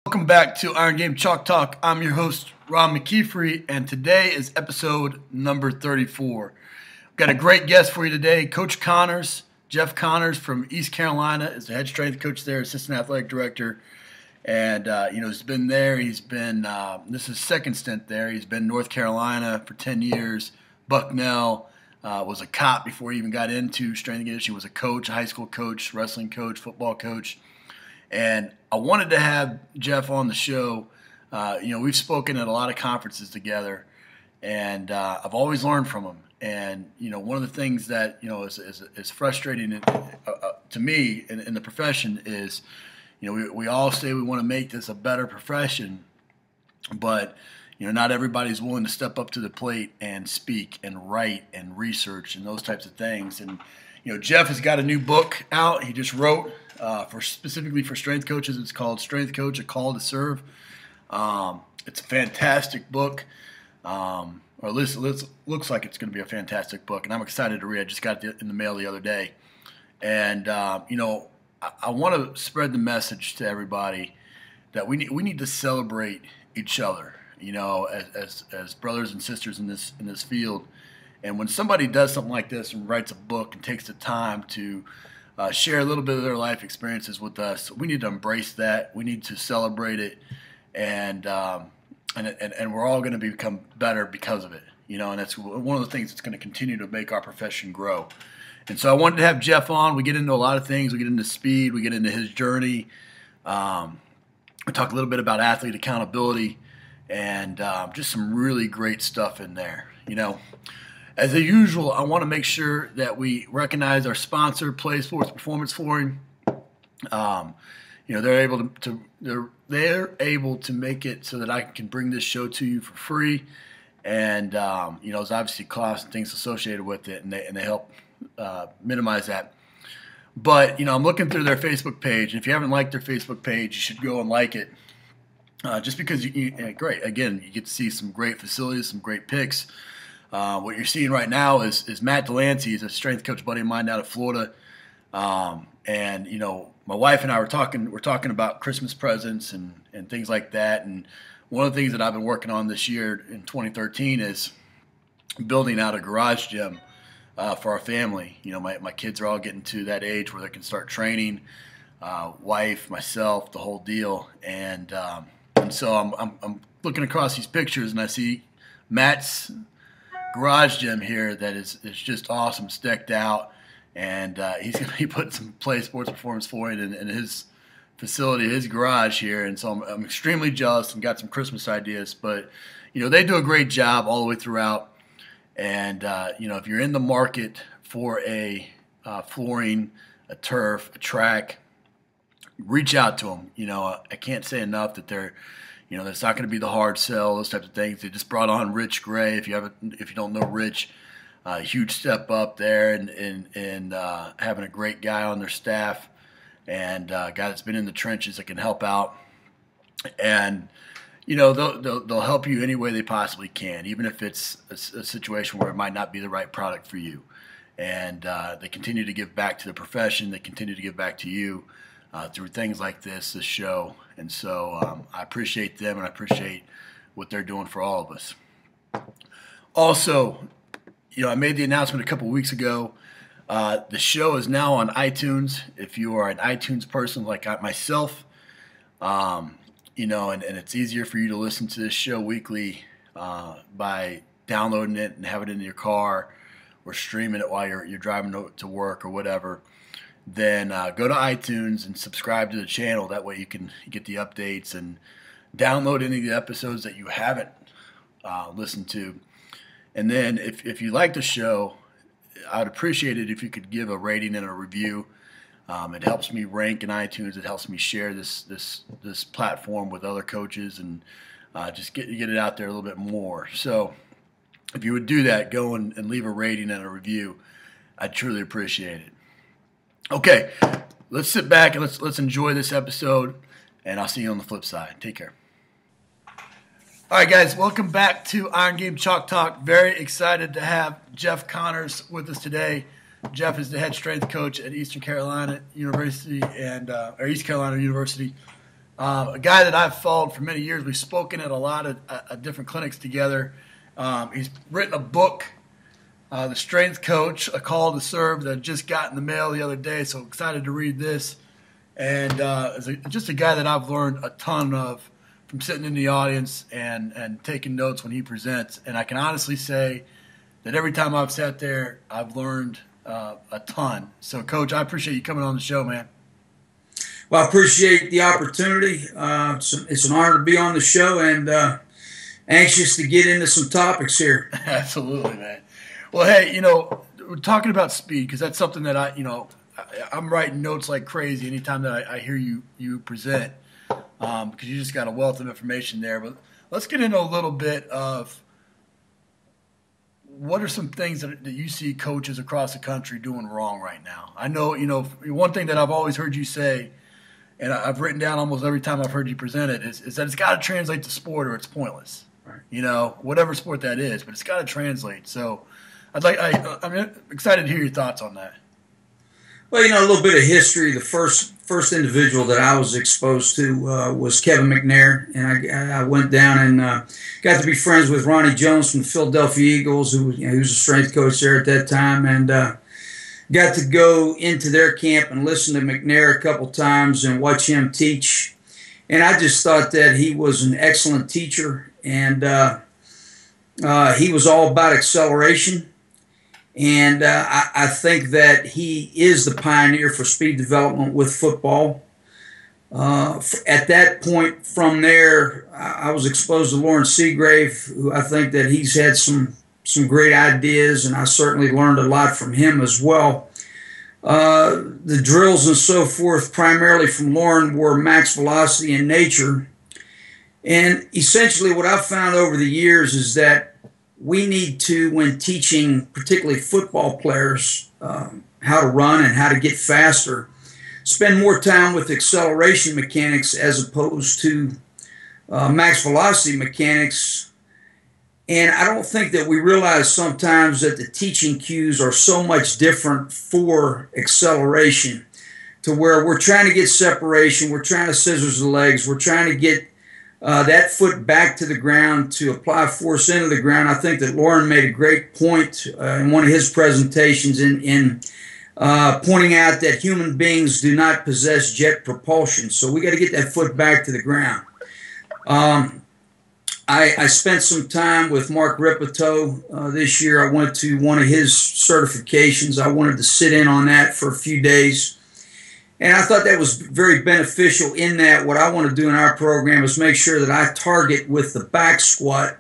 Welcome back to Iron Game Chalk Talk. I'm your host, Ron McKeefery, and today is episode number 34. We've got a great guest for you today. Coach Connors, Jeff Connors from East Carolina, is the head strength coach there, assistant athletic director. And, he's been there. He's been, this is his second stint there. He's been North Carolina for 10 years. Bucknell, was a cop before he even got into strength and conditioning. He was a coach, a high school coach, wrestling coach, football coach. And I wanted to have Jeff on the show. We've spoken at a lot of conferences together, and I've always learned from him. And, one of the things that, is frustrating to me in the profession is, we all say we want to make this a better profession, but, not everybody's willing to step up to the plate and speak and write and research and those types of things. And, Jeff has got a new book out. He just wrote specifically for strength coaches. It's called Strength Coach: A Call to Serve. It's a fantastic book, or at least it looks like it's going to be a fantastic book, and I'm excited to read. I just got it in the mail the other day. And, I want to spread the message to everybody that we need to celebrate each other, as brothers and sisters in this field. And when somebody does something like this and writes a book and takes the time to share a little bit of their life experiences with us, we need to embrace that. We need to celebrate it, and we're all going to become better because of it. And that's one of the things that's going to continue to make our profession grow. And so I wanted to have Jeff on. We get into a lot of things. We get into speed. We get into his journey. We talk a little bit about athlete accountability, and just some really great stuff in there. As usual, I want to make sure that we recognize our sponsor, Play Sports Performance Flooring. They're able to make it so that I can bring this show to you for free. And there's obviously costs and things associated with it, and they help minimize that. But I'm looking through their Facebook page, and if you haven't liked their Facebook page, you should go and like it. Just because great. Again, you get to see some great facilities, some great pics. What you're seeing right now is Matt Delancey. He's a strength coach buddy of mine out of Florida. And my wife and I we're talking about Christmas presents and things like that. And one of the things that I've been working on this year in 2013 is building out a garage gym for our family. My kids are all getting to that age where they can start training. Wife, myself, the whole deal. And so I'm looking across these pictures, and I see Matt's garage gym here that is just awesome. It's decked out, and he's going to be putting some Play Sports Performance Flooring in his facility, his garage here. And so I'm extremely jealous and got some Christmas ideas. But they do a great job all the way throughout. And if you're in the market for a flooring, a turf, a track, reach out to them. I can't say enough that they're that's not going to be the hard sell, those types of things. They just brought on Rich Gray. If you don't know Rich, huge step up there, and having a great guy on their staff, and a guy that's been in the trenches that can help out. And they'll help you any way they possibly can, even if it's a situation where it might not be the right product for you. And they continue to give back to the profession. They continue to give back to you through things like this show. And so I appreciate them, and I appreciate what they're doing for all of us. Also, I made the announcement a couple weeks ago. The show is now on iTunes. If you are an iTunes person like myself, and it's easier for you to listen to this show weekly by downloading it and having it in your car or streaming it while you're driving to work or whatever, then go to iTunes and subscribe to the channel. That way you can get the updates and download any of the episodes that you haven't listened to. And then if you like the show, I'd appreciate it if you could give a rating and a review. It helps me rank in iTunes. It helps me share this platform with other coaches and just get it out there a little bit more. So if you would do that, go and leave a rating and a review. I'd truly appreciate it. Okay, let's sit back and let's enjoy this episode, and I'll see you on the flip side. Take care. All right, guys, welcome back to Iron Game Chalk Talk. Very excited to have Jeff Connors with us today. Jeff is the head strength coach at East Carolina University A guy that I've followed for many years. We've spoken at a lot of different clinics together. He's written a book, The Strength Coach, A Call to Serve, that just got in the mail the other day, so excited to read this. And just a guy that I've learned a ton of from sitting in the audience and taking notes when he presents. And I can honestly say that every time I've sat there, I've learned a ton. So, Coach, I appreciate you coming on the show, man. Well, I appreciate the opportunity. It's an honor to be on the show and anxious to get into some topics here. Absolutely, man. Well, hey, we're talking about speed because that's something that I'm writing notes like crazy anytime that I hear you present because you just got a wealth of information there. But let's get into a little bit of what are some things that you see coaches across the country doing wrong right now. I know, one thing that I've always heard you say, and I've written down almost every time I've heard you present it, is that it's got to translate to sport or it's pointless. Right. Whatever sport that is, but it's got to translate. So I'm excited to hear your thoughts on that. Well, a little bit of history. The first individual that I was exposed to was Kevin McNair, and I went down and got to be friends with Ronnie Jones from the Philadelphia Eagles, who was a strength coach there at that time, and got to go into their camp and listen to McNair a couple times and watch him teach. And I just thought that he was an excellent teacher, and he was all about acceleration. And I think that he is the pioneer for speed development with football. At that point, from there, I was exposed to Lawrence Seagrave, who I think that he's had some great ideas, and I certainly learned a lot from him as well. The drills and so forth, primarily from Lauren, were max velocity in nature. And essentially what I've found over the years is that we need to, when teaching particularly football players how to run and how to get faster, spend more time with acceleration mechanics as opposed to max velocity mechanics. And I don't think that we realize sometimes that the teaching cues are so much different for acceleration, to where we're trying to get separation, we're trying to scissors the legs, we're trying to get that foot back to the ground to apply force into the ground. I think that Lauren made a great point in one of his presentations in pointing out that human beings do not possess jet propulsion. So we got to get that foot back to the ground. I spent some time with Mark Ripito this year. I went to one of his certifications. I wanted to sit in on that for a few days. And I thought that was very beneficial in that what I want to do in our program is make sure that I target with the back squat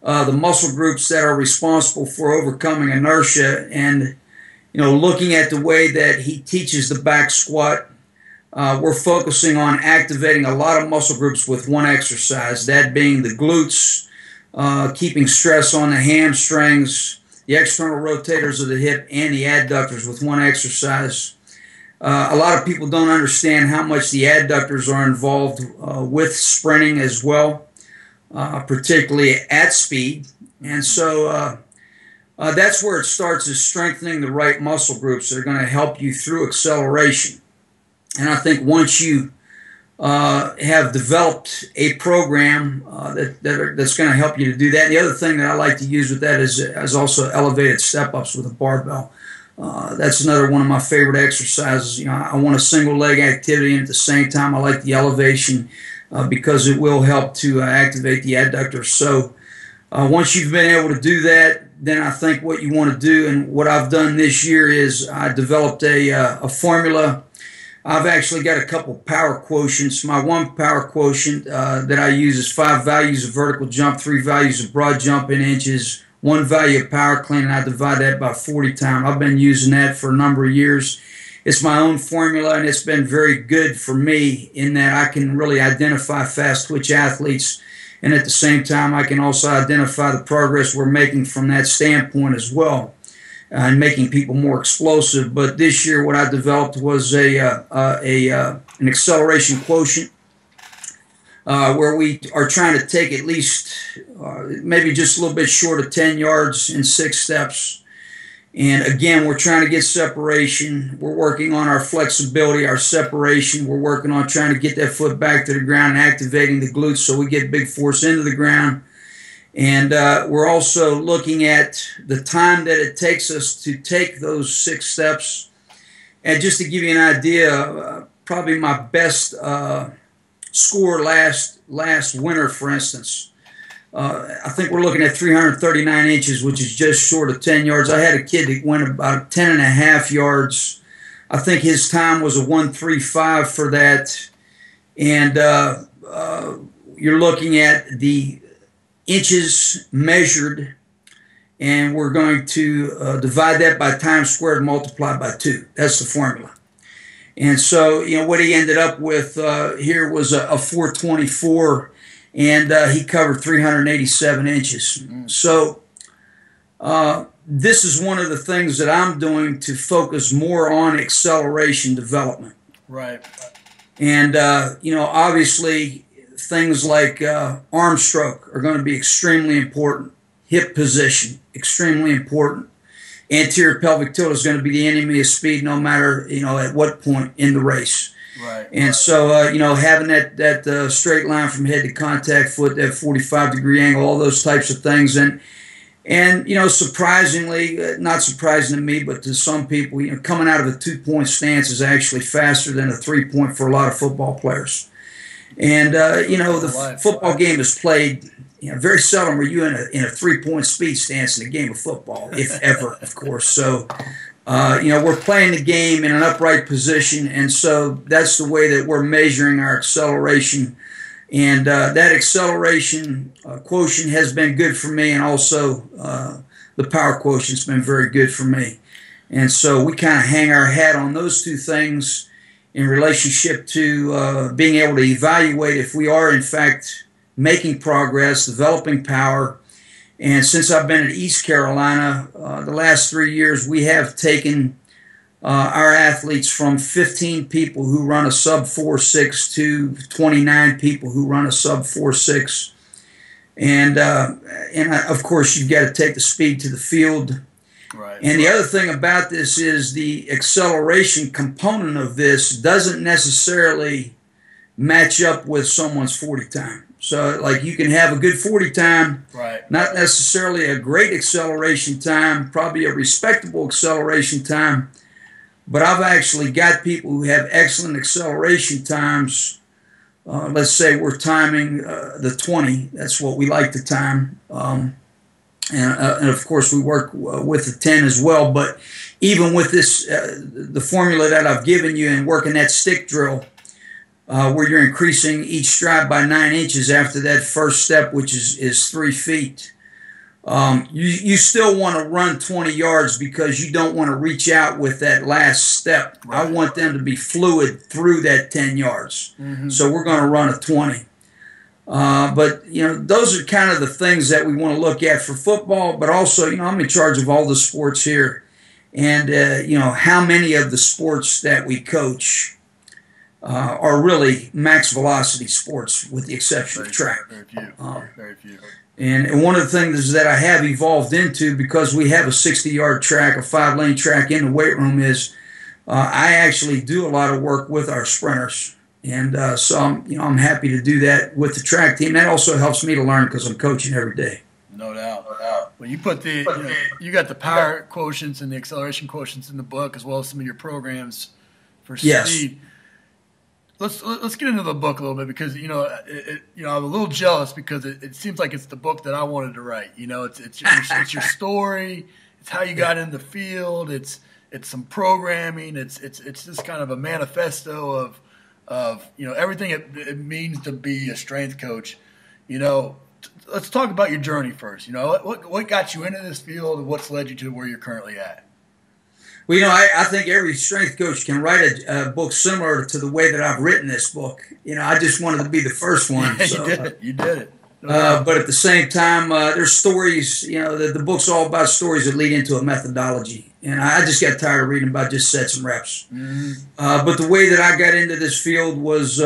the muscle groups that are responsible for overcoming inertia. And, looking at the way that he teaches the back squat, we're focusing on activating a lot of muscle groups with one exercise, that being the glutes, keeping stress on the hamstrings, the external rotators of the hip, and the adductors with one exercise. A lot of people don't understand how much the adductors are involved with sprinting as well, particularly at speed. And so that's where it starts, is strengthening the right muscle groups that are going to help you through acceleration. And I think once you have developed a program that's going to help you to do that, and the other thing that I like to use with that is also elevated step-ups with a barbell. That's another one of my favorite exercises. I want a single leg activity, and at the same time I like the elevation because it will help to activate the adductors. So once you've been able to do that, then I think what you want to do, and what I've done this year, is I developed a formula. I've actually got a couple power quotients. My one power quotient that I use is 5 values of vertical jump, 3 values of broad jump in inches, 1 value of power clean, and I divide that by 40 times. I've been using that for a number of years. It's my own formula, and it's been very good for me in that I can really identify fast twitch athletes, and at the same time I can also identify the progress we're making from that standpoint as well, and making people more explosive. But this year what I developed was an acceleration quotient, where we are trying to take at least maybe just a little bit short of 10 yards in 6 steps. And again, we're trying to get separation. We're working on our flexibility, our separation. We're working on trying to get that foot back to the ground and activating the glutes so we get big force into the ground. And we're also looking at the time that it takes us to take those 6 steps. And just to give you an idea, probably my best score last winter, for instance, I think we're looking at 339 inches, which is just short of 10 yards. I had a kid that went about 10 and a half yards. I think his time was a 1:35 for that. And you're looking at the inches measured, and we're going to divide that by time squared and multiply by 2. That's the formula. And so, you know, what he ended up with here was a 424, and he covered 387 inches. So this is one of the things that I'm doing to focus more on acceleration development. Right. And, you know, obviously things like arm stroke are going to be extremely important. Hip position, extremely important. Anterior pelvic tilt is going to be the enemy of speed no matter, you know, at what point in the race. Right. And so, you know, having that straight line from head to contact foot, that 45-degree angle, all those types of things. And you know, surprisingly, not surprising to me, but to some people, you know, coming out of a 2-point stance is actually faster than a 3-point for a lot of football players. And, you know, the football game is played, you know, very seldom are you in a 3-point speed stance in a game of football, if ever, of course. So, you know, we're playing the game in an upright position, and so that's the way that we're measuring our acceleration. And that acceleration quotient has been good for me, and also the power quotient's been very good for me. And so we kind of hang our hat on those 2 things in relationship to being able to evaluate if we are, in fact, making progress, developing power. And since I've been at East Carolina, the last 3 years, we have taken our athletes from 15 people who run a sub 4.6 to 29 people who run a sub 4.6. And of course, you've got to take the speed to the field. Right. And the other thing about this is the acceleration component of this doesn't necessarily match up with someone's 40 time. So, like, you can have a good 40 time, right, not necessarily a great acceleration time, probably a respectable acceleration time, but I've actually got people who have excellent acceleration times. Let's say we're timing the 20. That's what we like to time. And of course, we work with the 10 as well. But even with this, the formula that I've given you and working that stick drill, where you're increasing each stride by 9 inches after that first step, which is 3 feet. You still want to run 20 yards because you don't want to reach out with that last step. Right. I want them to be fluid through that 10 yards. Mm-hmm. So we're going to run a 20. But, you know, those are kind of the things that we want to look at for football. But also, you know, I'm in charge of all the sports here. And, you know, how many of the sports that we coach are really max velocity sports, with the exception of track. Very few. Very few. And one of the things that I have evolved into, because we have a 60-yard track, a 5-lane track in the weight room, is I actually do a lot of work with our sprinters. And so I'm happy to do that with the track team. That also helps me to learn because I'm coaching every day. No doubt. Well, you put you got the power quotients and the acceleration quotients in the book, as well as some of your programs for speed. Yes. Let's get into the book a little bit, because I'm a little jealous because it seems like it's the book that I wanted to write. You know, it's your story, it's how you got in the field, it's some programming, it's just kind of a manifesto of everything it means to be a strength coach. You know, let's talk about your journey first. You know, what got you into this field and what's led you to where you're currently at? Well, you know, I think every strength coach can write a book similar to the way that I've written this book. You know, I just wanted to be the first one. Yeah, so, you did it. But at the same time, there's stories. You know, the book's all about stories that lead into a methodology. And I just got tired of reading about just sets and reps. Mm-hmm. But the way that I got into this field was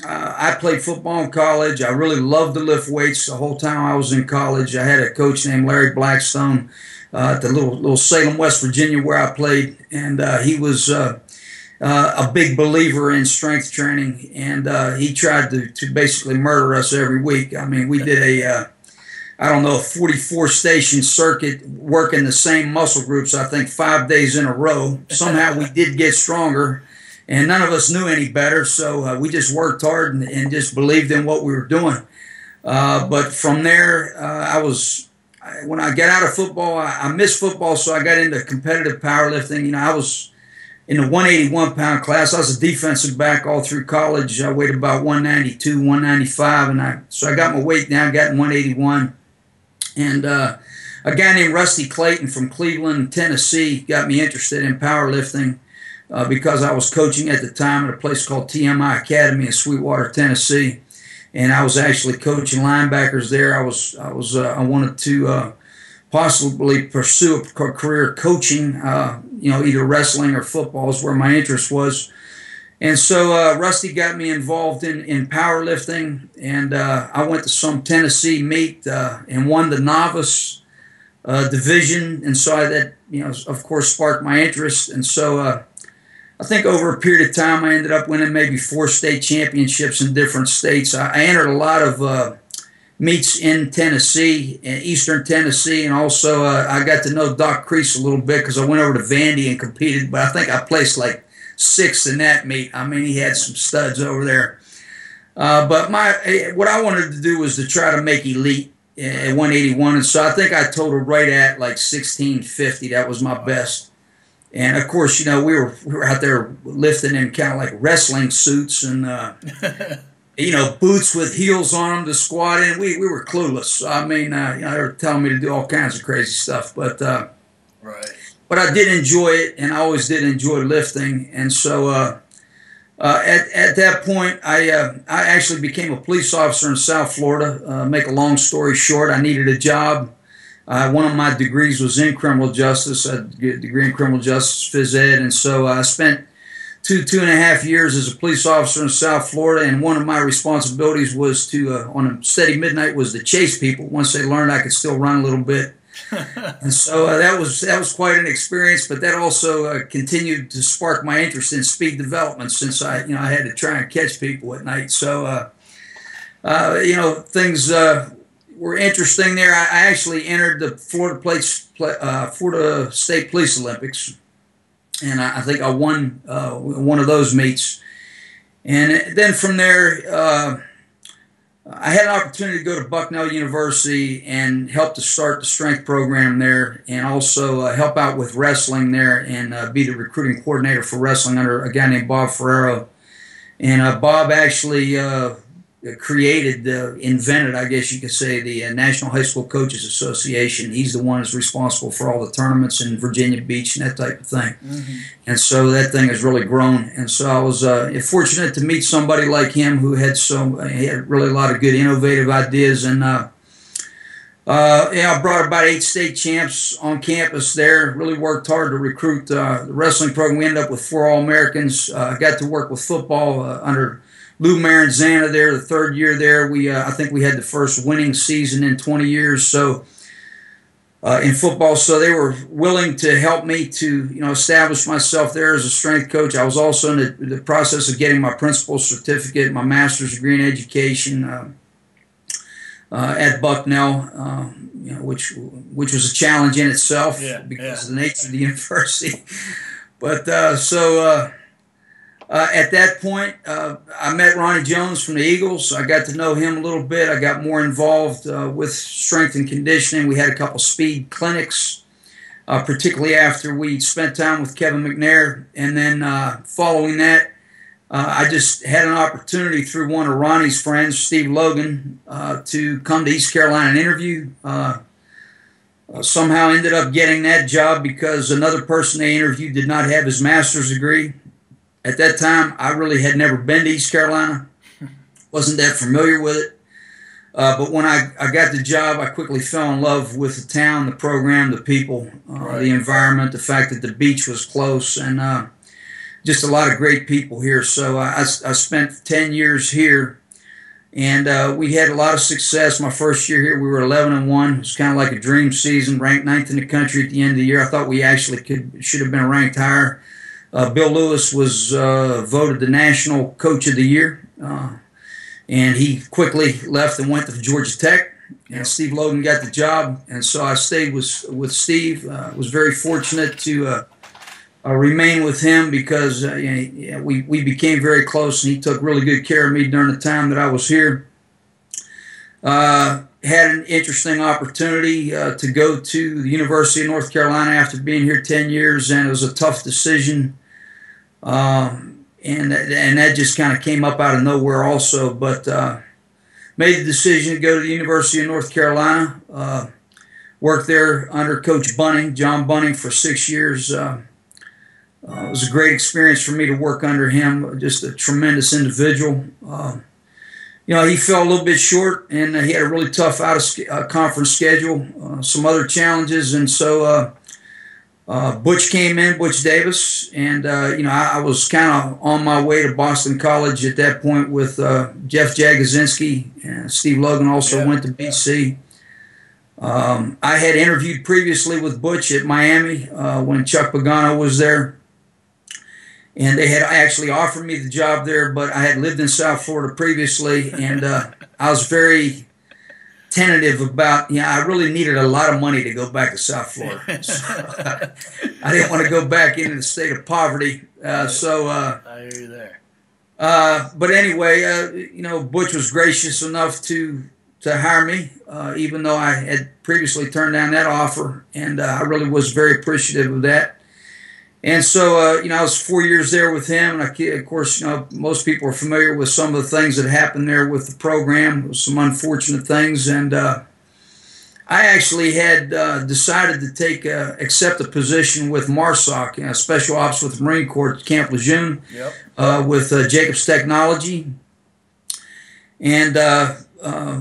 I played football in college. I really loved to lift weights the whole time I was in college. I had a coach named Larry Blackstone at the little Salem, West Virginia, where I played, and he was a big believer in strength training, and he tried to basically murder us every week. I mean, we did a 44 station circuit, working the same muscle groups, I think 5 days in a row. Somehow we did get stronger, and none of us knew any better, so we just worked hard and just believed in what we were doing. But from there, when I got out of football, I missed football, so I got into competitive powerlifting. You know, I was in the 181-pound class. I was a defensive back all through college. I weighed about 192, 195, and so I got my weight down, got in 181. And a guy named Rusty Clayton from Cleveland, Tennessee, got me interested in powerlifting because I was coaching at the time at a place called TMI Academy in Sweetwater, Tennessee, and I was actually coaching linebackers there. I wanted to possibly pursue a career coaching, either wrestling or football is where my interest was. And so Rusty got me involved in powerlifting, and I went to some Tennessee meet and won the novice division, and so that of course sparked my interest. And so I think over a period of time I ended up winning maybe 4 state championships in different states. I entered a lot of meets in Tennessee, Eastern Tennessee, and also I got to know Doc Crease a little bit because I went over to Vandy and competed, but I think I placed like 6th in that meet. I mean, he had some studs over there. But what I wanted to do was to try to make elite at 181, and so I think I totaled right at like 1650. That was my best. And of course, we were out there lifting in kind of like wrestling suits and boots with heels on them to squat in. We were clueless. I mean, they were telling me to do all kinds of crazy stuff, but right. But I did enjoy it, and I always did enjoy lifting. And so at that point, I actually became a police officer in South Florida. Make a long story short, I needed a job. One of my degrees was in criminal justice. I had a degree in criminal justice, phys ed, and so I spent two and a half years as a police officer in South Florida, and one of my responsibilities was to, on a steady midnight, was to chase people once they learned I could still run a little bit. And so that was quite an experience, but that also continued to spark my interest in speed development since I had to try and catch people at night. So things were interesting there. I actually entered the Florida State Police Olympics, and I think I won one of those meets. And then from there, I had an opportunity to go to Bucknell University and help to start the strength program there, and also help out with wrestling there and be the recruiting coordinator for wrestling under a guy named Bob Ferrero. And Bob actually invented, I guess you could say, the National High School Coaches Association. He's the one who's responsible for all the tournaments in Virginia Beach and that type of thing. Mm-hmm. And so that thing has really grown. And so I was fortunate to meet somebody like him who had really a lot of good innovative ideas. And I brought about 8 state champs on campus there. Really worked hard to recruit the wrestling program. We ended up with 4 All-Americans. Got to work with football under Lou Maranzana there, the 3rd year there. I think we had the first winning season in 20 years. So in football, so they were willing to help me to establish myself there as a strength coach. I was also in the process of getting my principal's certificate, my master's degree in education at Bucknell, which was a challenge in itself because of the nature of the university. But at that point, I met Ronnie Jones from the Eagles. I got to know him a little bit. I got more involved with strength and conditioning. We had a couple speed clinics, particularly after we spent time with Kevin McNair. And then following that, I just had an opportunity through one of Ronnie's friends, Steve Logan, to come to East Carolina and interview. Somehow ended up getting that job because another person they interviewed did not have his master's degree. At that time, I really had never been to East Carolina, wasn't that familiar with it. But when I got the job, I quickly fell in love with the town, the program, the people, the environment, the fact that the beach was close. And just a lot of great people here. So I spent 10 years here, and we had a lot of success. My first year here, we were 11-1. It was kind of like a dream season, ranked 9th in the country at the end of the year. I thought we actually should have been ranked higher. Bill Lewis was voted the National Coach of the Year, and he quickly left and went to Georgia Tech. And Steve Logan got the job, and so I stayed with Steve. Was very fortunate to remain with him because we became very close, and he took really good care of me during the time that I was here. Had an interesting opportunity to go to the University of North Carolina after being here 10 years, and it was a tough decision. And that just kind of came up out of nowhere also, but made the decision to go to the University of North Carolina. Worked there under Coach Bunning, John Bunning, for 6 years. It was a great experience for me to work under him, just a tremendous individual. He fell a little bit short, and he had a really tough out-of-conference schedule, some other challenges, and so Butch came in, Butch Davis, and I was kind of on my way to Boston College at that point with Jeff Jagosinski, and Steve Logan also went to BC. I had interviewed previously with Butch at Miami when Chuck Pagano was there, and they had actually offered me the job there, but I had lived in South Florida previously, and I was very tentative about, I really needed a lot of money to go back to South Florida. So, I didn't want to go back into the state of poverty. I hear you there. But anyway, Butch was gracious enough to hire me, even though I had previously turned down that offer, and I really was very appreciative of that. And so, I was 4 years there with him, and of course, most people are familiar with some of the things that happened there with the program, some unfortunate things, and I actually had decided to accept a position with MARSOC, Special Ops with the Marine Corps at Camp Lejeune, with Jacobs Technology, and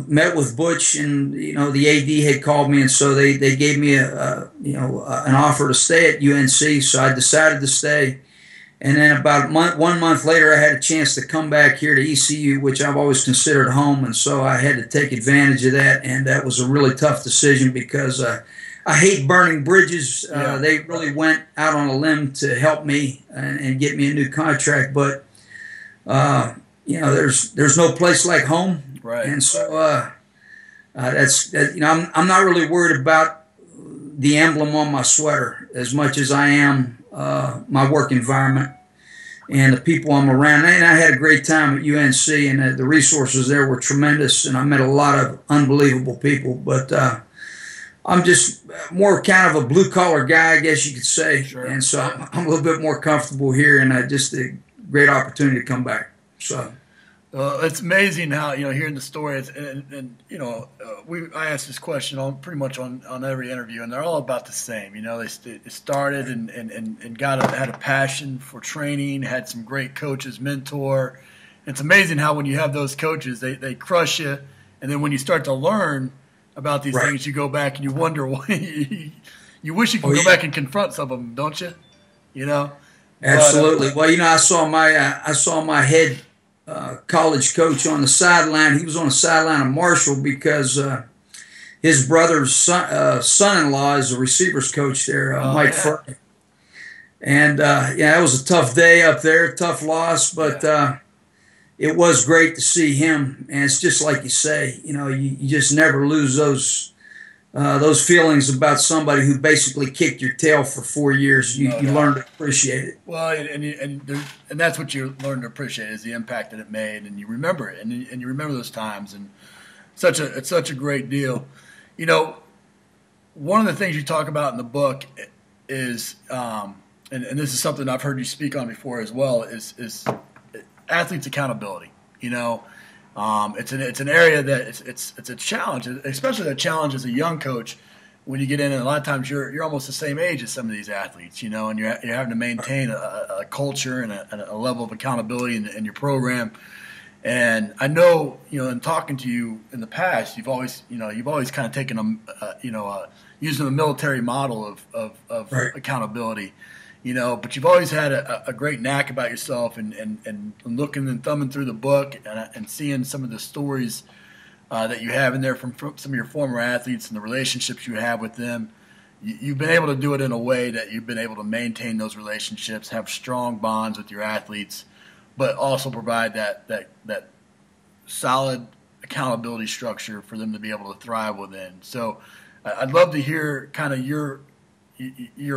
met with Butch, and the AD had called me, and so they gave me an offer to stay at UNC. So I decided to stay, and then about 1 month later, I had a chance to come back here to ECU, which I've always considered home, and so I had to take advantage of that, and that was a really tough decision because I hate burning bridges. They really went out on a limb to help me and get me a new contract, but there's no place like home. Right. And so I'm not really worried about the emblem on my sweater as much as I am my work environment and the people I'm around. And I had a great time at UNC, and the resources there were tremendous, and I met a lot of unbelievable people. But I'm just more kind of a blue-collar guy, I guess you could say. Sure. And so I'm a little bit more comfortable here, and just a great opportunity to come back. So. It's amazing how, hearing the stories, I ask this question pretty much on every interview, and they're all about the same. They started and had a passion for training, had some great coaches, mentor. It's amazing how when you have those coaches, they crush you, and then when you start to learn about these things, you go back and you wonder why. You wish you could go back and confront some of them, don't you? Absolutely. Well, I saw my head college coach on the sideline. He was on the sideline of Marshall because his brother's son-in-law is a receivers coach there, Mike Fernie. And it was a tough day up there, tough loss, but it was great to see him. And it's just like you say, you just never lose those feelings about somebody who basically kicked your tail for 4 years. You learn to appreciate it. Well, and that's what you learn to appreciate is the impact that it made, and you remember it, and you remember those times, and it's such a great deal. One of the things you talk about in the book is, and this is something I've heard you speak on before as well, is athletes' accountability. It's an area that it's a challenge, especially a challenge as a young coach when you get in. And a lot of times you're almost the same age as some of these athletes, and you're having to maintain a culture and a level of accountability in your program. And I know, in talking to you in the past, you've always kind of taken using the military model of accountability. but you've always had a great knack about yourself, and looking and thumbing through the book and seeing some of the stories that you have in there from some of your former athletes and the relationships you have with them. You've been able to do it in a way that you've been able to maintain those relationships, have strong bonds with your athletes, but also provide that solid accountability structure for them to be able to thrive within. So I'd love to hear kind of your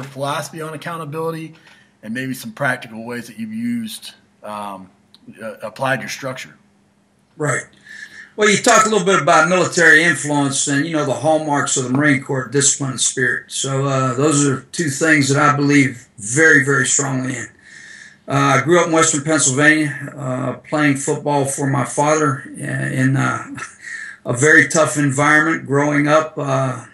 philosophy on accountability and maybe some practical ways that you've used, applied your structure. Right. Well, you talked a little bit about military influence and, the hallmarks of the Marine Corps, discipline and spirit. So those are two things that I believe very, very strongly in. I grew up in Western Pennsylvania, playing football for my father in a very tough environment, growing up a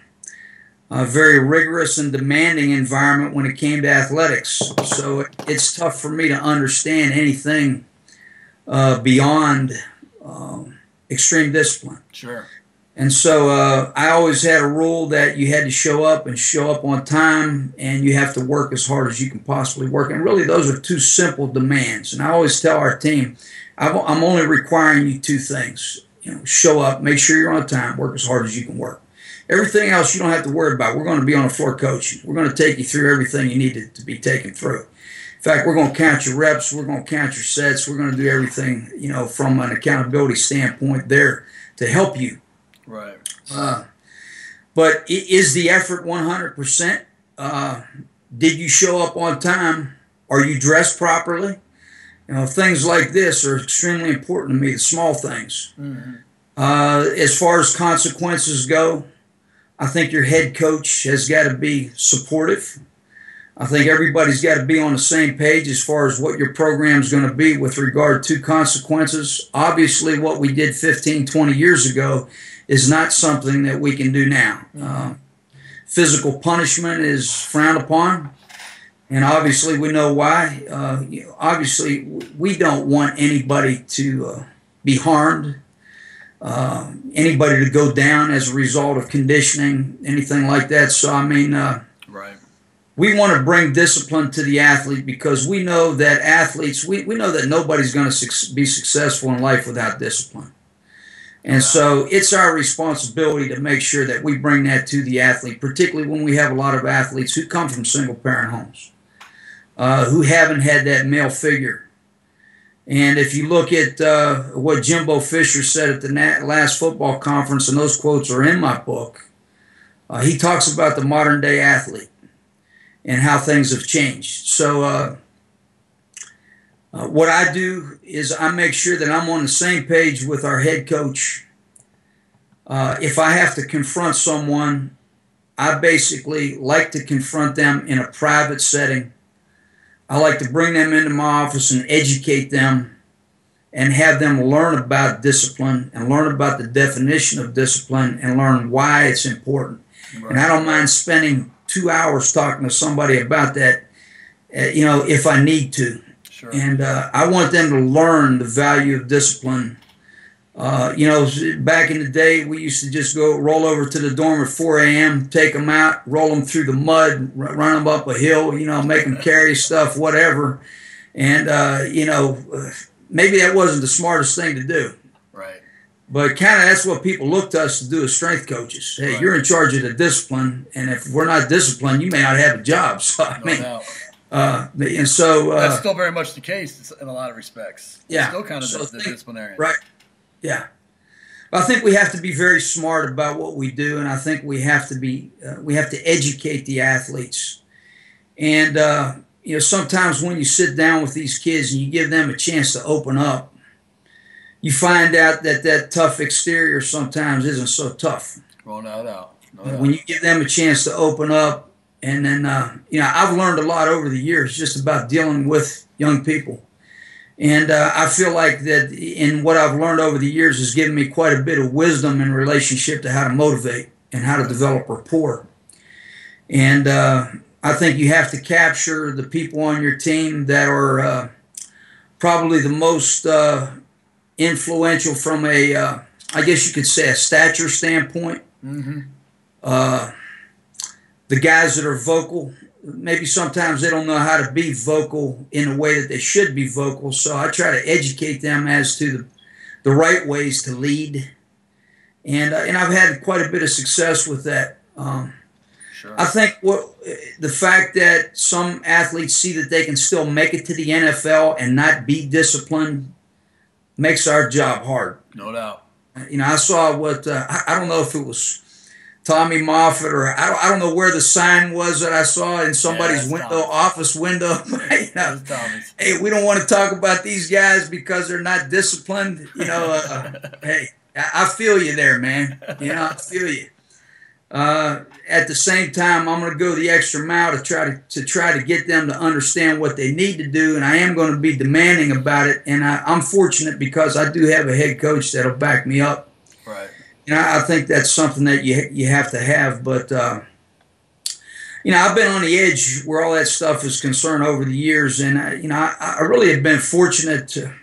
very rigorous and demanding environment when it came to athletics. So it's tough for me to understand anything beyond extreme discipline. Sure. And so I always had a rule that you had to show up on time, and you have to work as hard as you can possibly work. And really, those are two simple demands. And I always tell our team, I'm only requiring you two things. Show up, make sure you're on time, work as hard as you can work. Everything else you don't have to worry about. We're going to be on the floor coaching. We're going to take you through everything you need to be taken through. In fact, we're going to count your reps. We're going to count your sets. We're going to do everything, from an accountability standpoint there to help you. Right. But is the effort 100%? Did you show up on time? Are you dressed properly? Things like this are extremely important to me, the small things. Mm-hmm. As far as consequences go, I think your head coach has got to be supportive. I think everybody's got to be on the same page as far as what your program is going to be with regard to consequences. Obviously, what we did 15, 20 years ago is not something that we can do now. Physical punishment is frowned upon, and obviously we know why. Obviously, we don't want anybody to be harmed, anybody to go down as a result of conditioning, anything like that. So, right. We want to bring discipline to the athlete because we know that athletes, we know that nobody's going to be successful in life without discipline. And so it's our responsibility to make sure that we bring that to the athlete, particularly when we have a lot of athletes who come from single-parent homes, who haven't had that male figure. And if you look at what Jimbo Fisher said at the last football conference, and those quotes are in my book, he talks about the modern-day athlete and how things have changed. So what I do is I make sure that I'm on the same page with our head coach. If I have to confront someone, I basically like to confront them in a private setting. I like to bring them into my office and educate them and have them learn about discipline and learn about the definition of discipline and learn why it's important. Right. And I don't mind spending 2 hours talking to somebody about that, if I need to. Sure. And I want them to learn the value of discipline. Back in the day, we used to just go roll over to the dorm at 4 a.m., take them out, roll them through the mud, run them up a hill, make them carry stuff, whatever. And, maybe that wasn't the smartest thing to do. Right. But kind of that's what people look to us to do as strength coaches. Hey, right. You're in charge of the discipline, and if we're not disciplined, you may not have a job. So, and so that's still very much the case in a lot of respects. Yeah. It's still kind of the disciplinarian. Right. Yeah. I think we have to be very smart about what we do, and I think we have to educate the athletes. And sometimes when you sit down with these kids and you give them a chance to open up, you find out that tough exterior sometimes isn't so tough. Well, no doubt. When you give them a chance to open up, and then I've learned a lot over the years just about dealing with young people. And I feel like that in what I've learned over the years has given me quite a bit of wisdom in relationship to how to motivate and how to develop rapport. And I think you have to capture the people on your team that are probably the most influential from I guess you could say, a stature standpoint. Mm-hmm. The guys that are vocal, maybe sometimes they don't know how to be vocal in the way that they should be vocal. So I try to educate them as to the right ways to lead. And I've had quite a bit of success with that. Sure. I think the fact that some athletes see that they can still make it to the NFL and not be disciplined makes our job hard. No doubt. I saw I don't know if it was Tommy Moffitt or I don't know where the sign was that I saw in somebody's office window. Hey, we don't want to talk about these guys because they're not disciplined. Hey, I feel you there, man. I feel you. At the same time, I'm going to go the extra mile to try to get them to understand what they need to do, and I am going to be demanding about it. And I'm fortunate because I do have a head coach that'll back me up. Right. I think that's something that you have to have. But I've been on the edge where all that stuff is concerned over the years, and I really have been fortunate to.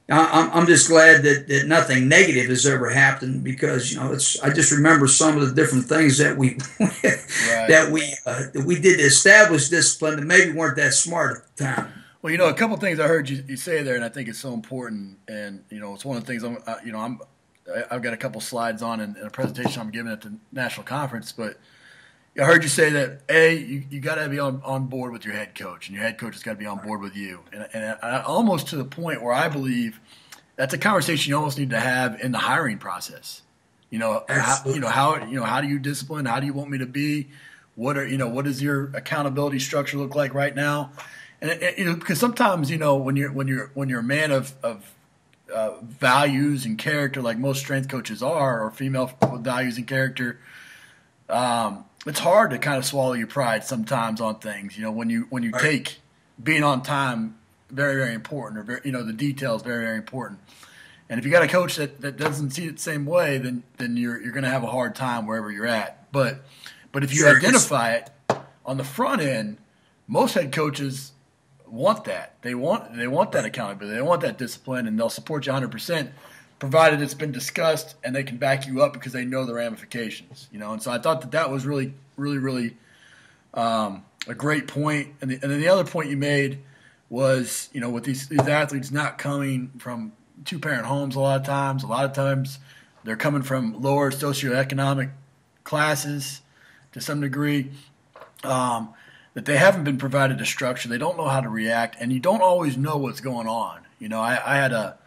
I'm just glad that nothing negative has ever happened because I just remember some of the different things that we that we did to establish discipline that maybe weren't that smart at the time. Well, a couple of things I heard you say there, and I think it's so important. And it's one of the things I've got a couple slides on in a presentation I'm giving at the national conference, but I heard you say that you got to be on board with your head coach, and your head coach has got to be on board with you, and almost to the point where I believe that's a conversation you almost need to have in the hiring process. How do you discipline? How do you want me to be? What does your accountability structure look like right now? And because sometimes when you're a man of values and character, like most strength coaches are, or female with values and character. It's hard to kind of swallow your pride sometimes on things. When you take being on time very, very important, or the details very, very important. And if you got a coach that doesn't see it the same way, then you're going to have a hard time wherever you're at. But if you identify it on the front end, most head coaches want that. They want that accountability. They want that discipline, and they'll support you 100%. Provided it's been discussed and they can back you up because they know the ramifications, And so I thought that was really, really, really a great point. And then the other point you made was, with these athletes not coming from two-parent homes a lot of times they're coming from lower socioeconomic classes to some degree, that they haven't been provided a structure. They don't know how to react, and you don't always know what's going on. I had a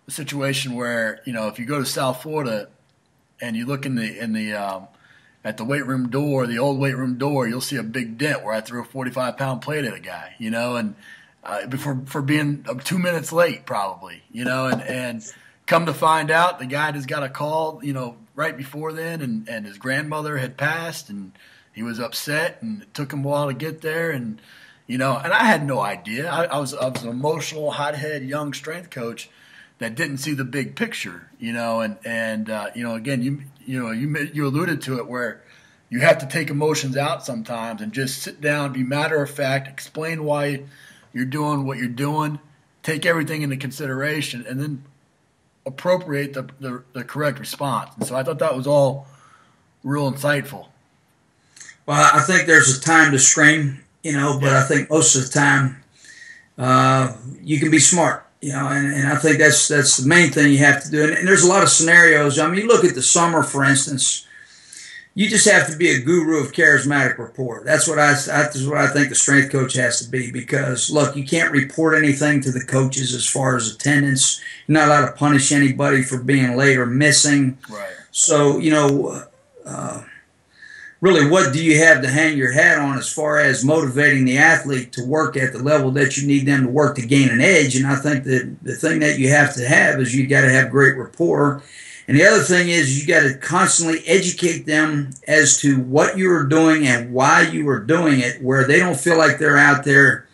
situation where if you go to South Florida and you look in the at the weight room door, the old weight room door, you'll see a big dent where I threw a 45-pound plate at a guy, and for being 2 minutes late probably, and come to find out the guy just got a call, right before then, and his grandmother had passed, and he was upset, and it took him a while to get there, and I had no idea. I was an emotional, hothead, young strength coach that didn't see the big picture, and again, you alluded to it where you have to take emotions out sometimes and just sit down, be matter of fact, explain why you're doing what you're doing, take everything into consideration, and then appropriate the correct response. And so I thought that was all real insightful. Well, I think there's a time to scream, but I think most of the time you can be smart. And I think that's the main thing you have to do. And there's a lot of scenarios. I mean, you look at the summer, for instance. You just have to be a guru of charismatic rapport. That's what I think the strength coach has to be. Because look, you can't report anything to the coaches as far as attendance. You're not allowed to punish anybody for being late or missing. Right. So really, what do you have to hang your hat on as far as motivating the athlete to work at the level that you need them to work to gain an edge? And I think that the thing that you have to have is you got to have great rapport. And the other thing is you got to constantly educate them as to what you are doing and why you are doing it, where they don't feel like they're out there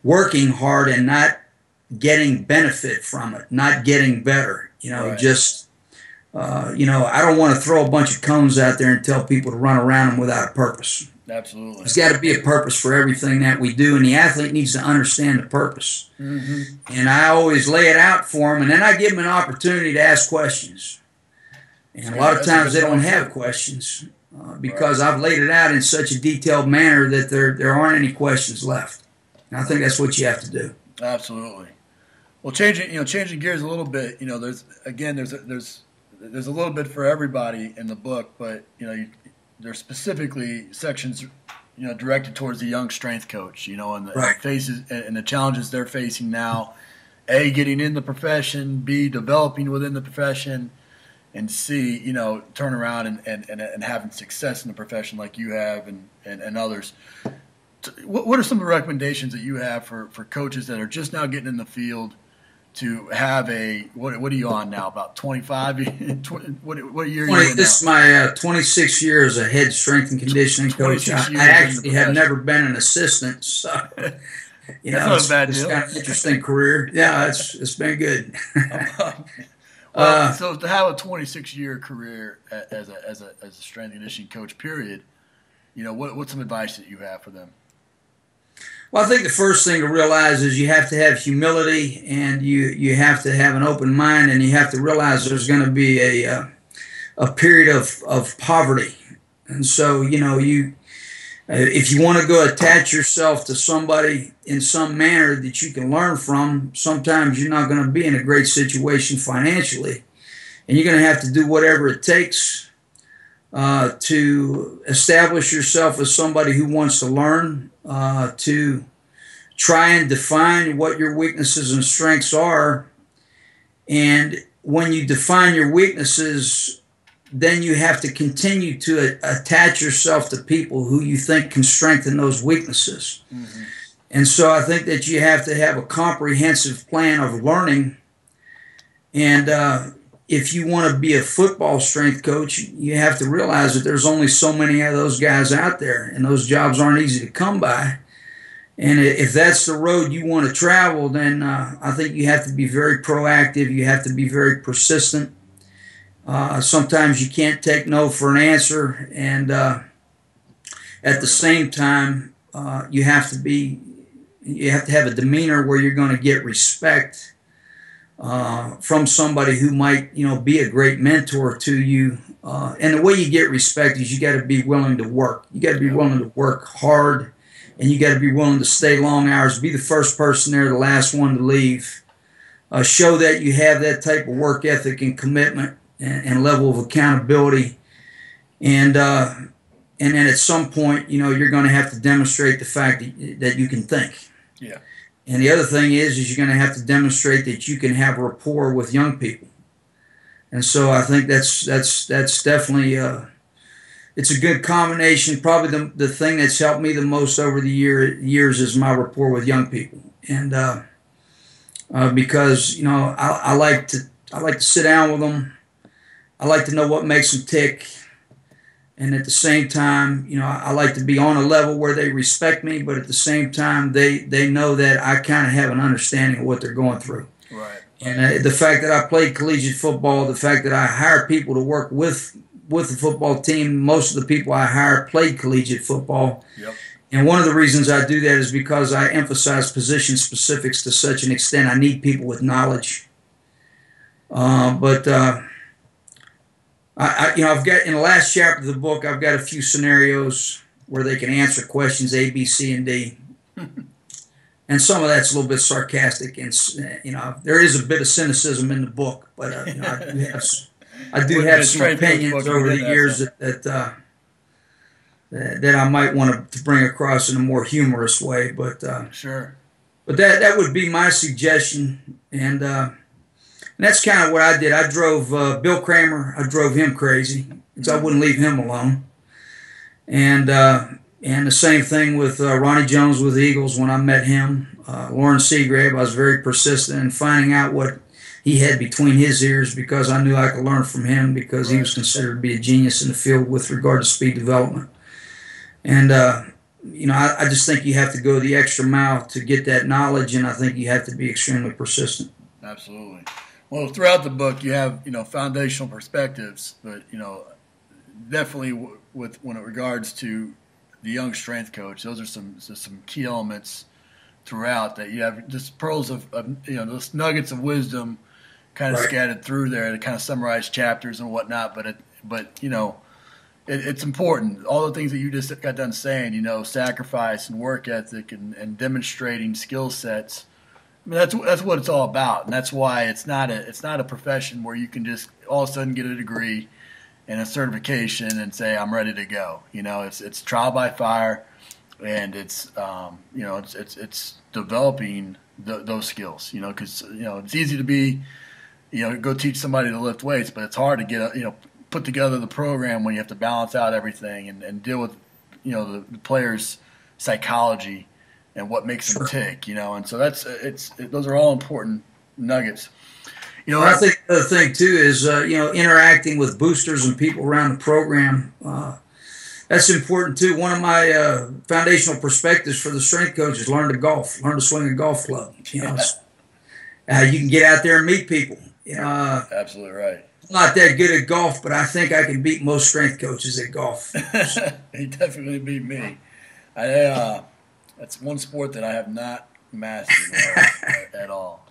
working hard and not getting benefit from it, not getting better. Right. I don't want to throw a bunch of cones out there and tell people to run around them without a purpose. Absolutely. There's got to be a purpose for everything that we do, and the athlete needs to understand the purpose. Mm-hmm. And I always lay it out for them, and then I give them an opportunity to ask questions. And a lot of times they don't have questions. because I've laid it out in such a detailed manner that there aren't any questions left. And I think that's what you have to do. Absolutely. Well, changing gears a little bit. There's a little bit for everybody in the book, but there's specifically sections directed towards the young strength coach. And the faces and the challenges they're facing now. A, getting in the profession. B, developing within the profession. And C, turn around and having success in the profession like you have and others. What are some of the recommendations that you have for coaches that are just now getting in the field to have what are you on now, about 25? What year are you in This now? is my 26th year as a head strength and conditioning coach. I actually have never been an assistant, so that's not a bad deal. It's kind of an interesting career. Yeah, it's been good. So to have a 26-year career as a strength and conditioning coach, period, what's some advice that you have for them? Well, I think the first thing to realize is you have to have humility, and you have to have an open mind, and you have to realize there's going to be a period of poverty. And so, if you want to go attach yourself to somebody in some manner that you can learn from, sometimes you're not going to be in a great situation financially, and you're going to have to do whatever it takes to establish yourself as somebody who wants to learn, to try and define what your weaknesses and strengths are. And when you define your weaknesses, then you have to continue to attach yourself to people who you think can strengthen those weaknesses. Mm-hmm. And so I think that you have to have a comprehensive plan of learning. And if you want to be a football strength coach, you have to realize that there's only so many of those guys out there, and those jobs aren't easy to come by. And if that's the road you want to travel, then I think you have to be very proactive. You have to be very persistent. Sometimes you can't take no for an answer, and at the same time, you have to have a demeanor where you're going to get respect from somebody who might, be a great mentor to you. And the way you get respect is you got to be willing to work. You got to be willing to work hard, and you got to be willing to stay long hours. Be the first person there, the last one to leave. Show that you have that type of work ethic and commitment and level of accountability. And then at some point, you're going to have to demonstrate the fact that you can think. Yeah. And the other thing is you're going to have to demonstrate that you can have rapport with young people. And so I think that's definitely it's a good combination. Probably the thing that's helped me the most over the years is my rapport with young people. And because I like to sit down with them. I like to know what makes them tick. And at the same time, I like to be on a level where they respect me, but at the same time, they know that I kind of have an understanding of what they're going through. Right. And the fact that I played collegiate football, the fact that I hire people to work with the football team, most of the people I hire played collegiate football. Yep. And one of the reasons I do that is because I emphasize position specifics to such an extent. I need people with knowledge. I've got in the last chapter of the book, I've got a few scenarios where they can answer questions A, B, C, and D, and some of that's a little bit sarcastic, and there is a bit of cynicism in the book, but I do have some opinions over the years that I might want to bring across in a more humorous way, but sure. But that would be my suggestion, and that's kind of what I did. I drove Bill Kramer. I drove him crazy because I wouldn't leave him alone. And the same thing with Ronnie Jones with the Eagles when I met him. Lauren Seagrave, I was very persistent in finding out what he had between his ears because I knew I could learn from him because he was considered to be a genius in the field with regard to speed development. And, I just think you have to go the extra mile to get that knowledge, and I think you have to be extremely persistent. Absolutely. Well, throughout the book, you have foundational perspectives, but definitely when it regards to the young strength coach, those are some key elements throughout that you have just pearls of those nuggets of wisdom kind of scattered through there to kind of summarize chapters and whatnot. But it's important. All the things that you just got done saying, you know, sacrifice and work ethic and demonstrating skill sets. I mean, that's what it's all about, and that's why it's not a profession where you can just all of a sudden get a degree and a certification and say I'm ready to go. You know, it's trial by fire, and it's you know, it's developing those skills. You know, because you know it's easy to be, you know, go teach somebody to lift weights, but it's hard to get put together the program when you have to balance out everything and deal with, you know, the players' psychology and what makes them tick, you know. And so those are all important nuggets. You know, I think the other thing too is you know, interacting with boosters and people around the program. That's important too. One of my foundational perspectives for the strength coach is learn to swing a golf club. You know, you can get out there and meet people. Absolutely right. I'm not that good at golf, but I think I can beat most strength coaches at golf. He definitely beat me. That's one sport that I have not mastered at all.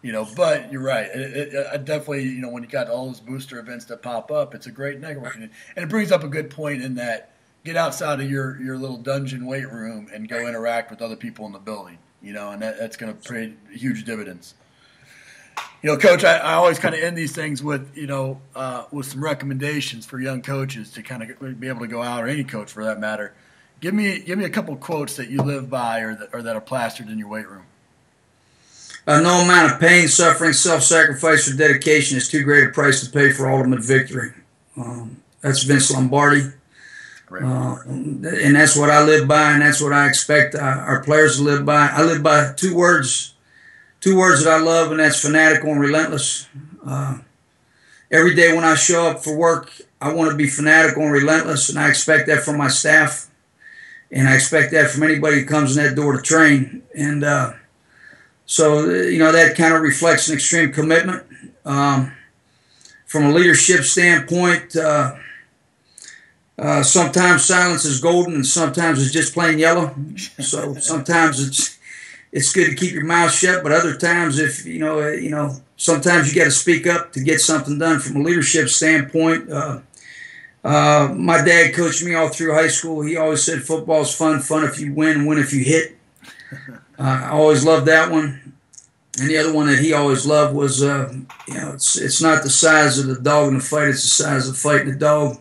You know, but you're right. I definitely, you know, when you got all those booster events that pop up, it's a great networking. And it brings up a good point in that get outside of your little dungeon weight room and go interact with other people in the building, you know, and that's going to pay huge dividends. You know, Coach, I always kind of end these things with, you know, with some recommendations for young coaches to kind of be able to go out, or any coach for that matter. Give me a couple of quotes that you live by or that are plastered in your weight room. No amount of pain, suffering, self-sacrifice, or dedication is too great a price to pay for ultimate victory. That's Vince Lombardi. And that's what I live by, and that's what I expect our players to live by. I live by two words that I love, and that's fanatical and relentless. Every day when I show up for work, I want to be fanatical and relentless, and I expect that from my staff, and I expect that from anybody who comes in that door to train. And so, you know, that kind of reflects an extreme commitment. From a leadership standpoint, sometimes silence is golden, and sometimes it's just plain yellow. So sometimes it's good to keep your mouth shut, but other times, if you know, sometimes you got to speak up to get something done. From a leadership standpoint, my dad coached me all through high school. He always said football's fun if you win, win if you hit. I always loved that one. And the other one that he always loved was, you know, it's not the size of the dog in the fight, it's the size of the fight in the dog.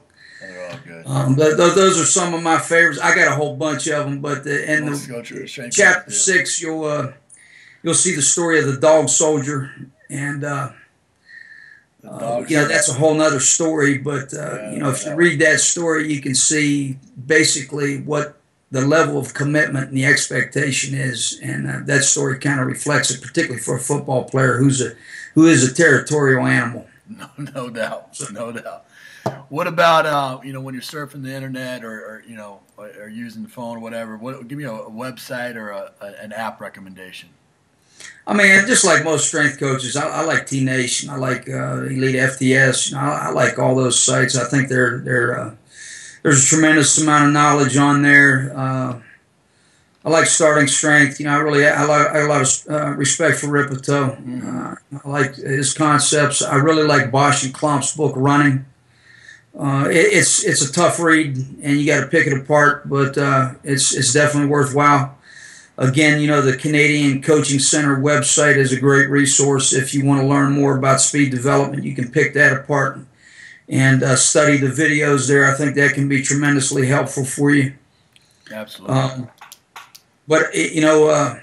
Those are some of my favorites. I got a whole bunch of them, but chapter 6, you'll see the story of the dog soldier, and you know, that's a whole nother story. But you know, if you read that story, you can see basically what the level of commitment and the expectation is, and that story kind of reflects it, particularly for a football player who is a territorial animal. No doubt, no doubt. What about you know, when you're surfing the internet or you know, or using the phone or whatever? Give me a website or an app recommendation. I mean, just like most strength coaches, I like T Nation, I like Elite FTS. You know, I like all those sites. I think there's a tremendous amount of knowledge on there. I like Starting Strength. You know, I like a lot of respect for Ripito. I like his concepts. I really like Bosch and Klomp's book, Running. It's a tough read, and you got to pick it apart, but it's definitely worthwhile. Again, you know, the Canadian Coaching Center website is a great resource. If you want to learn more about speed development, you can pick that apart and study the videos there. I think that can be tremendously helpful for you. Absolutely. But you know,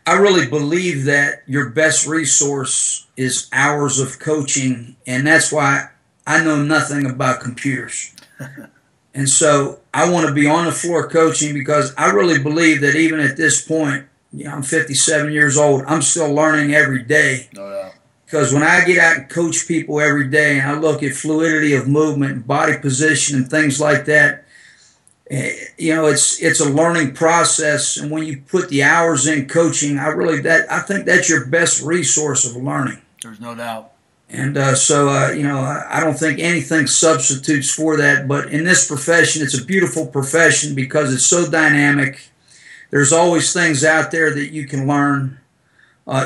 I really believe that your best resource is hours of coaching, and that's why I know nothing about computers. And so I want to be on the floor coaching, because I really believe that even at this point, you know, I'm 57 years old, I'm still learning every day. No doubt. Because when I get out and coach people every day, and I look at fluidity of movement and body position and things like that, you know, it's a learning process. And when you put the hours in coaching, I think that's your best resource of learning. There's no doubt. And so, you know, I don't think anything substitutes for that. But in this profession, it's a beautiful profession because it's so dynamic. There's always things out there that you can learn.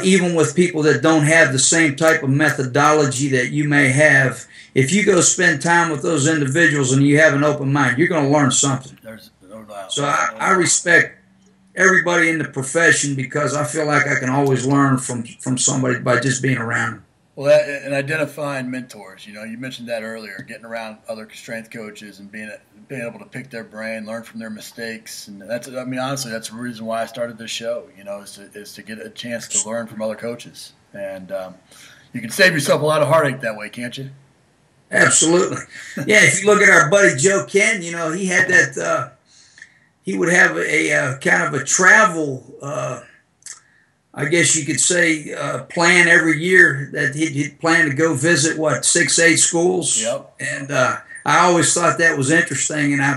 even with people that don't have the same type of methodology that you may have, if you go spend time with those individuals and you have an open mind, you're going to learn something. There's no doubt. So I respect everybody in the profession because I feel like I can always learn from somebody by just being around them. Well, and identifying mentors. You mentioned that earlier, getting around other strength coaches and being able to pick their brain, learn from their mistakes. And honestly, that's the reason why I started this show, is to get a chance to learn from other coaches. And you can save yourself a lot of heartache that way, can't you? Absolutely. Yeah, if you look at our buddy Joe Ken, he had that, he would have a kind of a travel, I guess you could say, plan every year that he'd plan to go visit, 6, 8 schools. Yep. And I always thought that was interesting, and I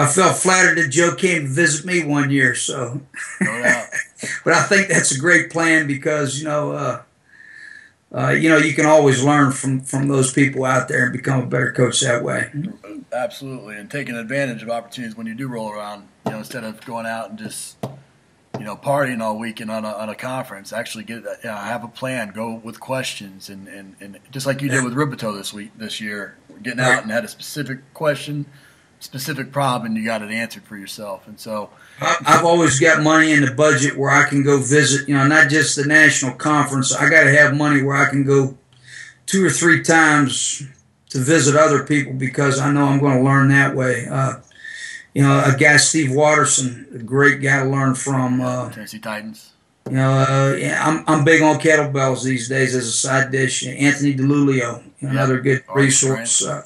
felt flattered that Joe came to visit me one year. So, no doubt. But I think that's a great plan because you can always learn from those people out there and become a better coach that way. Absolutely, and taking advantage of opportunities when you do roll around. Instead of going out and just partying all weekend on a conference, actually have a plan, go with questions, and just like you did with Rippetoe this year, getting out and had a specific question, specific problem, and you got it answered for yourself. And so I've always got money in the budget where I can go visit, not just the national conference. I got to have money where I can go 2 or 3 times to visit other people because I know I'm going to learn that way. A guy, Steve Watterson, a great guy to learn from. Tennessee Titans. I'm big on kettlebells these days as a side dish. Anthony DeLulio, another good resource. So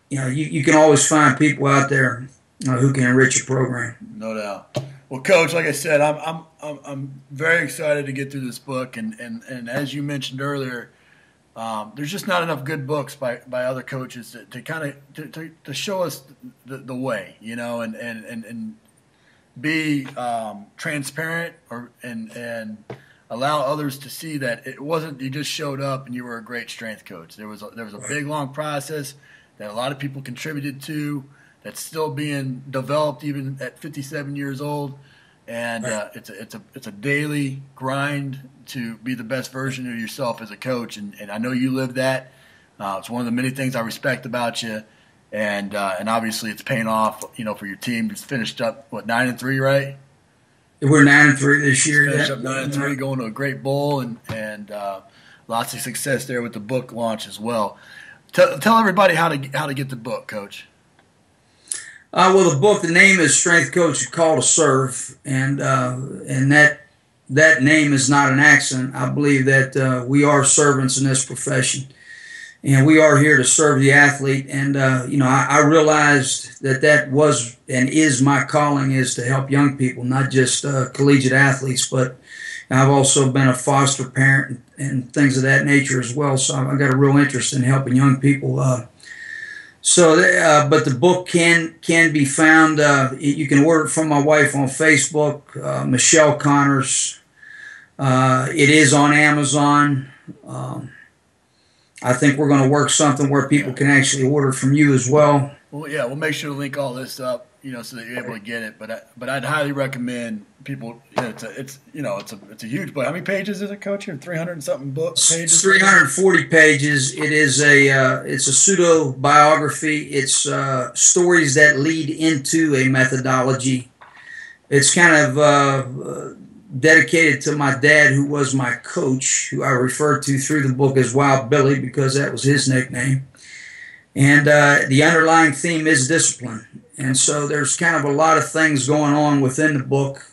you can always find people out there who can enrich your program. No doubt. Well, Coach, like I said, I'm very excited to get through this book, and as you mentioned earlier. There's just not enough good books by other coaches to kind of to show us the way, and be transparent and allow others to see that it wasn't you just showed up and you were a great strength coach. There was a big long process that a lot of people contributed to that's still being developed even at 57 years old. And it's a daily grind to be the best version of yourself as a coach, and I know you live that. It's one of the many things I respect about you, and obviously it's paying off. For your team, it's finished up 9-3, right? We're 9-3 this year. Finished up 9-3, going to a great bowl, and lots of success there with the book launch as well. Tell everybody how to get the book, Coach. Well, the book, the name is Strength Coach, A Call to Serve, and that name is not an accident. I believe that we are servants in this profession, and we are here to serve the athlete. And I realized that was and is my calling, is to help young people, not just collegiate athletes, but I've also been a foster parent and things of that nature as well. So I've got a real interest in helping young people. But the book can be found. You can order it from my wife on Facebook, Michelle Connors. It is on Amazon. I think we're going to work something where people can actually order from you as well. Well, yeah, we'll make sure to link all this up, so that you're able to get it. But I'd highly recommend people. It's a huge book. How many pages is it, Coach? Here, 300 and something pages. 340 pages. It is it's a pseudo biography. It's stories that lead into a methodology. It's kind of dedicated to my dad, who was my coach, who I referred to through the book as Wild Billy because that was his nickname. And the underlying theme is discipline. And so there's kind of a lot of things going on within the book.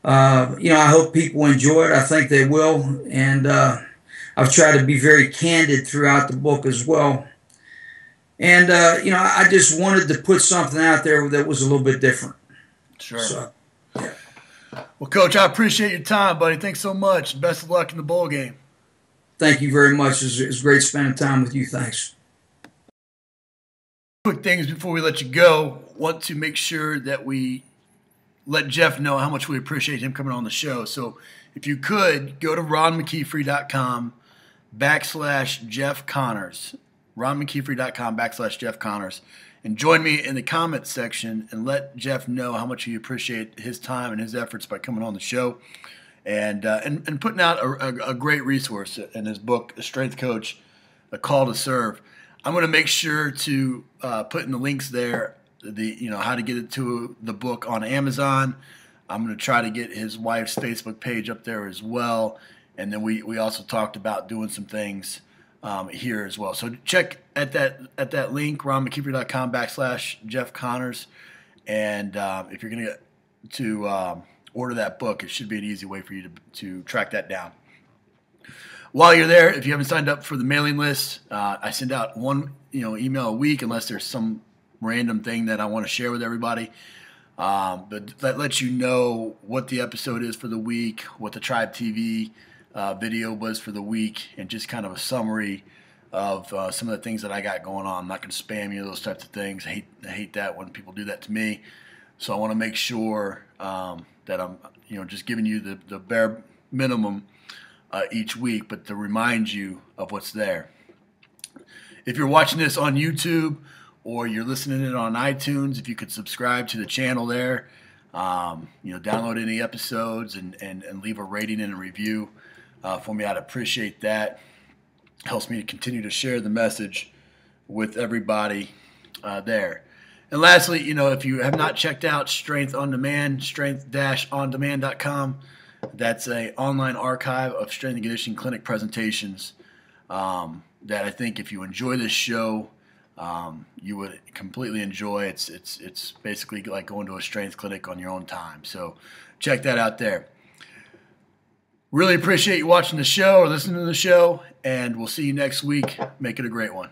I hope people enjoy it. I think they will. And I've tried to be very candid throughout the book as well. And, I just wanted to put something out there that was a little bit different. Sure. So, yeah. Well, Coach, I appreciate your time, buddy. Thanks so much. Best of luck in the bowl game. Thank you very much. It was great spending time with you. Thanks. Quick things before we let you go. Want to make sure that we let Jeff know how much we appreciate him coming on the show. So if you could, go to ronmckeefery.com/Jeff Connors. ronmckeefery.com/Jeff Connors. And join me in the comments section and let Jeff know how much you appreciate his time and his efforts by coming on the show and putting out a great resource in his book, The Strength Coach, A Call to Serve. I'm going to make sure to put in the links there, how to get it to the book on Amazon. I'm going to try to get his wife's Facebook page up there as well. And then we also talked about doing some things here as well. So check at that link, ronmckeefery.com/Jeff Connors. And if you're going to order that book, it should be an easy way for you to track that down. While you're there, if you haven't signed up for the mailing list, I send out one email a week unless there's some random thing that I want to share with everybody. But that lets you know what the episode is for the week, what the Tribe TV video was for the week, and just kind of a summary of some of the things that I got going on. I'm not going to spam you, those types of things. I hate that when people do that to me. So I want to make sure that I'm just giving you the bare minimum each week, but to remind you of what's there. If you're watching this on YouTube or you're listening to it on iTunes, if you could subscribe to the channel there, download any episodes and leave a rating and a review for me, I'd appreciate that. Helps me to continue to share the message with everybody there. And lastly, if you have not checked out Strength on Demand, strength-ondemand.com, that's an online archive of strength and conditioning clinic presentations that I think if you enjoy this show, you would completely enjoy. It's basically like going to a strength clinic on your own time. So check that out there. Really appreciate you watching the show or listening to the show, and we'll see you next week. Make it a great one.